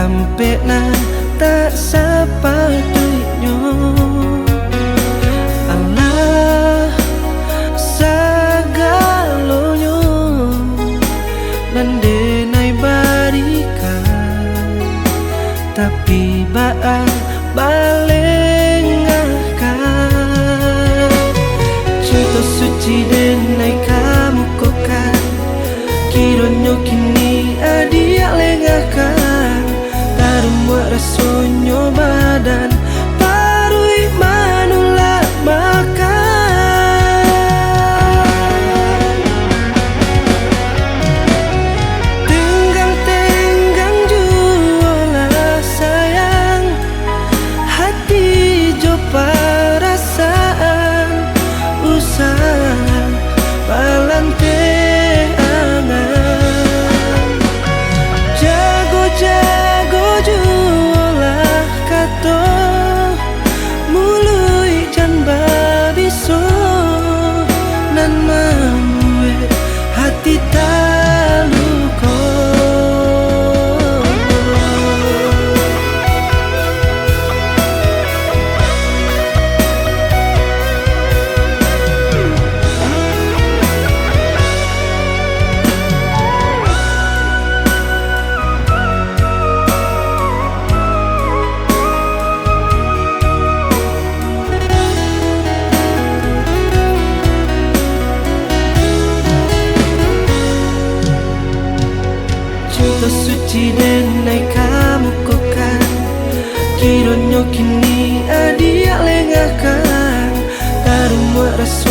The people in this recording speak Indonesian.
sampai na tak sepatutnya. Allah segalanya nandenai barikan, tapi baan balengahkan cinta suci denai kamu kokan, kironyo kini adia lengahkan tarum buat rasonyo badan parui manula makan. Tenggang-tenggang jualah sayang, hati jo perasaan usaha balante angan. Jago-jago jualah kato mului jan babiso nan mamue hati taluko. Cinta suci denai kamu kokan, kironyo kini adia lengahkan tarum rasa